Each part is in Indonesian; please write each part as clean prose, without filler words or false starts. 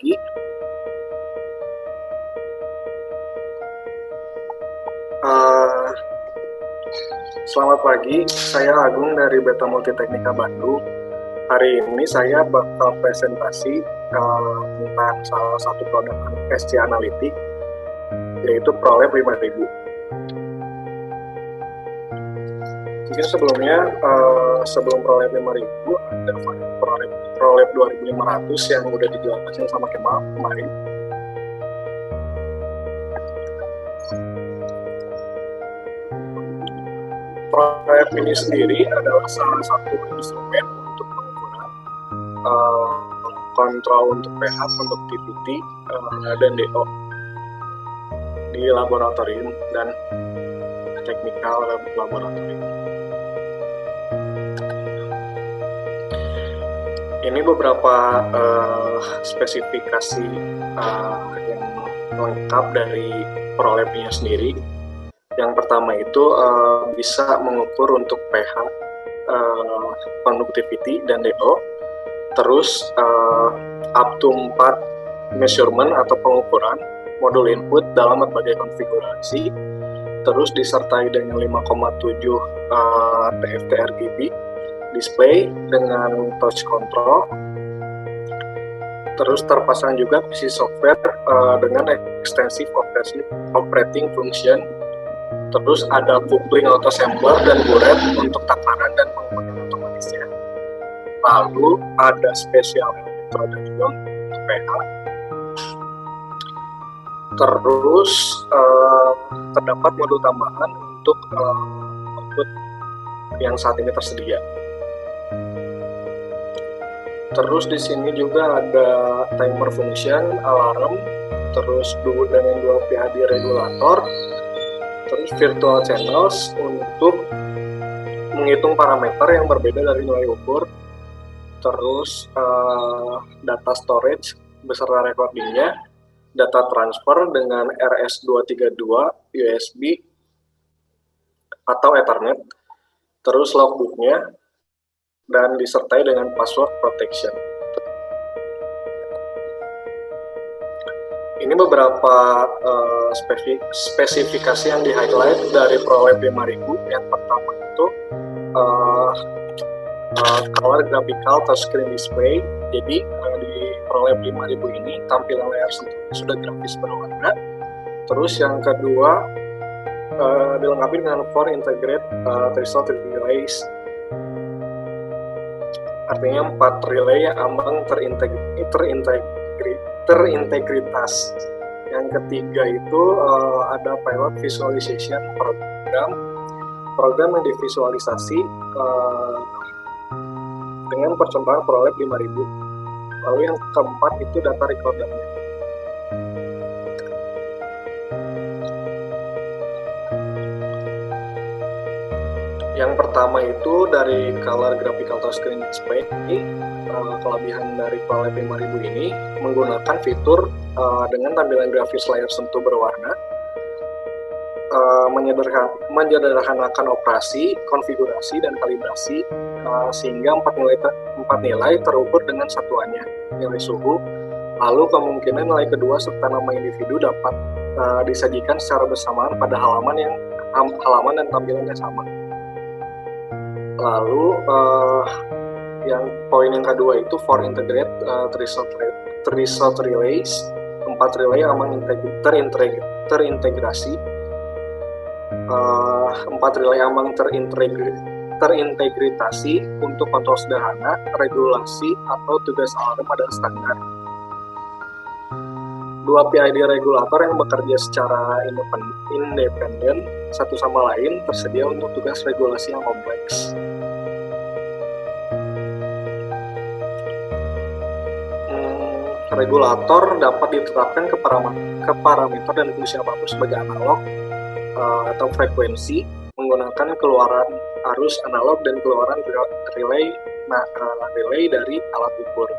pagi. Uh, Selamat pagi, saya Agung dari Beta Multiteknika Bandung. Hari ini saya bakal presentasi tentang salah satu produk SC Analytics, yaitu ProLab 5000. Mungkin sebelumnya, sebelum ProLab 5000, ada ProLab 2500 yang udah dijelasin sama Kemal kemarin. ProLab ini sendiri adalah salah satu instrumen untuk pengukuran kontrol untuk pH, conductivity, dan DO di laboratorium dan technical laboratorium. Ini beberapa spesifikasi yang lengkap dari ProLab-nya sendiri. Yang pertama itu bisa mengukur untuk pH, conductivity, dan DO. Terus up to 4 measurement atau pengukuran modul input dalam berbagai konfigurasi. Terus disertai dengan 5,7 TFT RGB display dengan touch control. Terus terpasang juga PC software dengan extensive operating function. Terus ada coupling autosampler dan buret untuk takaran dan pengukuran otomatisnya. Lalu ada spesial elektroda juga untuk pH. Terus terdapat modul tambahan untuk output yang saat ini tersedia. Terus di sini juga ada timer function, alarm, terus dengan 2 PID regulator, terus virtual channels untuk menghitung parameter yang berbeda dari nilai ukur, terus data storage beserta recordingnya, data transfer dengan RS-232 USB atau Ethernet, terus logbooknya, dan disertai dengan password protection. Ini beberapa spesifikasi yang di-highlight dari ProLab 5000. Yang pertama itu color graphical touchscreen display. Jadi di ProLab 5000 ini tampilan layar sentuh sudah grafis berwarna. Terus yang kedua dilengkapi dengan 4 integrated threshold relays. Artinya 4 relay yang ambang terintegritas. Yang ketiga itu ada pilot visualization program yang divisualisasi dengan percobaan ProLab 5000. Lalu yang keempat itu data recordernya. Yang pertama itu dari color graphical touchscreen display. Kelebihan dari ProLab 5000 ini menggunakan fitur dengan tampilan grafis layar sentuh berwarna, menyederhanakan operasi, konfigurasi, dan kalibrasi, sehingga 4 nilai terukur dengan satuannya, nilai suhu, lalu kemungkinan nilai kedua serta nama individu dapat disajikan secara bersamaan pada halaman dan tampilannya sama. Lalu yang poin yang kedua itu for integrated threshold relays, 4 relay yang terintegrasi, 4 relay yang terintegritasi untuk kontrol sederhana, regulasi atau tugas alarm pada standar. 2 PID regulator yang bekerja secara independen satu sama lain tersedia untuk tugas regulasi yang kompleks. Regulator dapat ditetapkan ke parameter dan fungsi apapun sebagai analog atau frekuensi menggunakan keluaran arus analog dan keluaran relay dari alat ukur.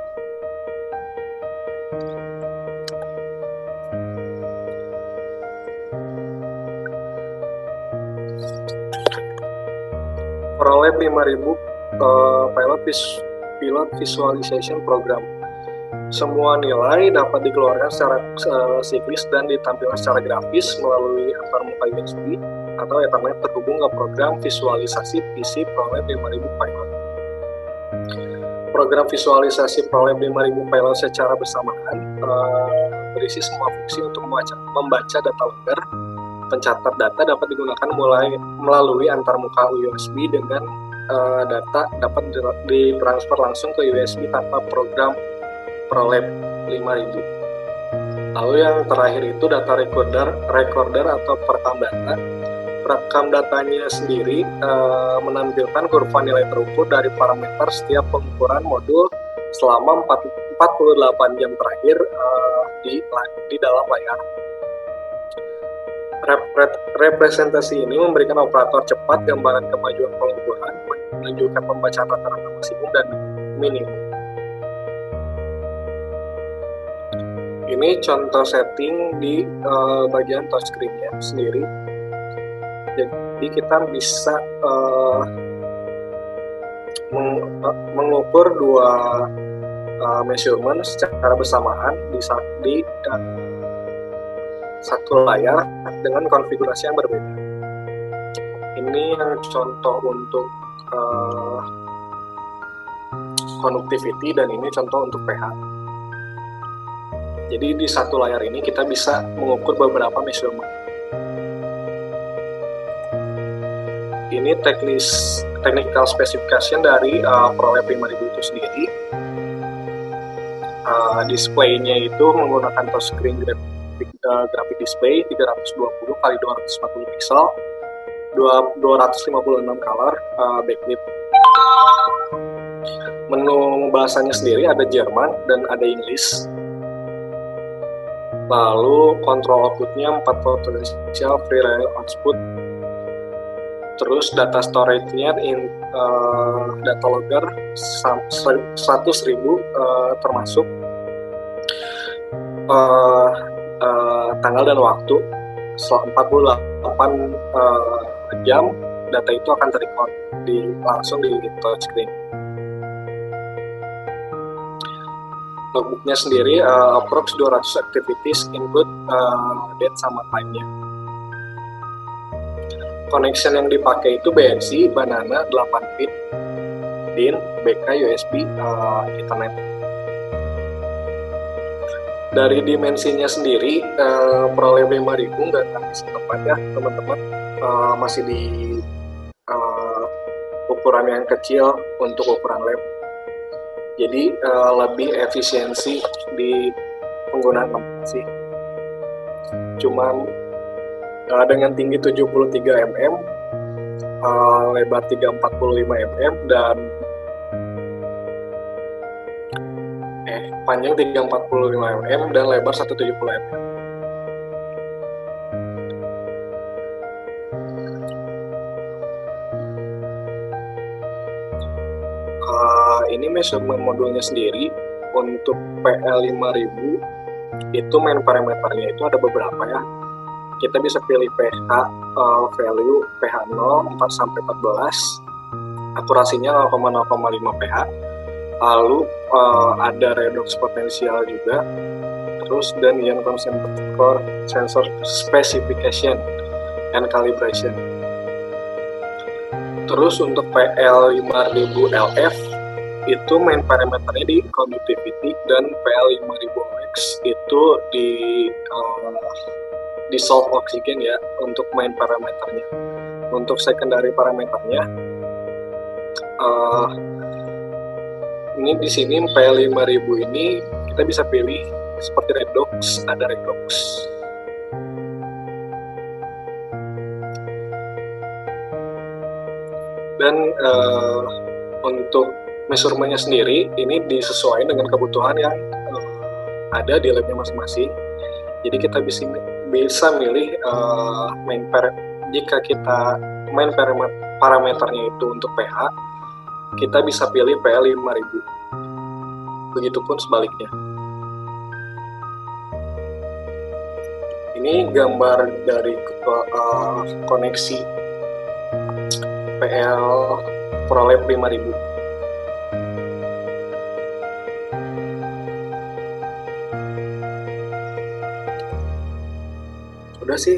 ProLab 5000 pilot visualization program. Semua nilai dapat dikeluarkan secara siklis dan ditampilkan secara grafis melalui antarmuka USB atau Ethernet terhubung ke program visualisasi PC ProLab 5000 Pilot. Program visualisasi ProLab 5000 Pilot secara bersamaan berisi semua fungsi untuk membaca data logger. Pencatat data dapat digunakan melalui antarmuka USB dengan data dapat ditransfer langsung ke USB tanpa program ProLab 5000. Lalu yang terakhir itu data recorder atau perekam data. Perekam datanya sendiri menampilkan kurva nilai terukur dari parameter setiap pengukuran modul selama 48 jam terakhir di dalam layar. Representasi ini memberikan operator cepat gambaran kemajuan pengukuran, menunjukkan pembacaan rata-rata maksimum dan minimum. Ini contoh setting di bagian touchscreen-nya sendiri. Jadi kita bisa mengukur dua measurement secara bersamaan di satu layar dengan konfigurasi yang berbeda. Ini yang contoh untuk conductivity dan ini contoh untuk pH. Jadi di satu layar ini kita bisa mengukur beberapa measurement. Ini technical specification dari ProLab 5000 itu sendiri. Display-nya itu menggunakan touchscreen graphic display 320 x 240 pixel, 256 color, backlit. Menu bahasanya sendiri ada Jerman dan ada English. Lalu kontrol outputnya 4 potential free rail output. Terus data storage-nya data logger 100.000 termasuk tanggal dan waktu. Selama 48 jam data itu akan terrecord langsung di touchscreen. Logbooknya sendiri approx 200 activities include date sama time-nya. Connection yang dipakai itu BNC, Banana, 8 pin, DIN, BK, USB, Ethernet. Dari dimensinya sendiri, ProLab 5000 nggak habis tempat ya teman-teman, masih di ukuran yang kecil untuk ukuran lab. Jadi lebih efisiensi di penggunaan tempat sih. Cuman dengan tinggi 73 mm, lebar 345 mm dan panjang 345 mm dan lebar 170 mm. Ini measurement modulnya sendiri untuk PL5000 itu main parameternya itu ada beberapa ya. Kita bisa pilih pH value pH 0 4 sampai 14, akurasinya 0,05 pH. Lalu ada redox potensial juga. Terus dan ion concentrated core sensor specification and calibration. Terus untuk PL5000LF itu main parameternya di conductivity dan PL5000OX itu di dissolve oksigen ya untuk main parameternya. Untuk secondary parameternya ini di sini PL5000 ini kita bisa pilih seperti redox, ada redox. Dan untuk measurementnya sendiri ini disesuaikan dengan kebutuhan yang ada di labnya masing-masing. Jadi kita bisa milih jika kita main parameternya itu untuk pH, kita bisa pilih PL5000. Begitupun sebaliknya. Ini gambar dari koneksi PL ProLab 5000. Udah sih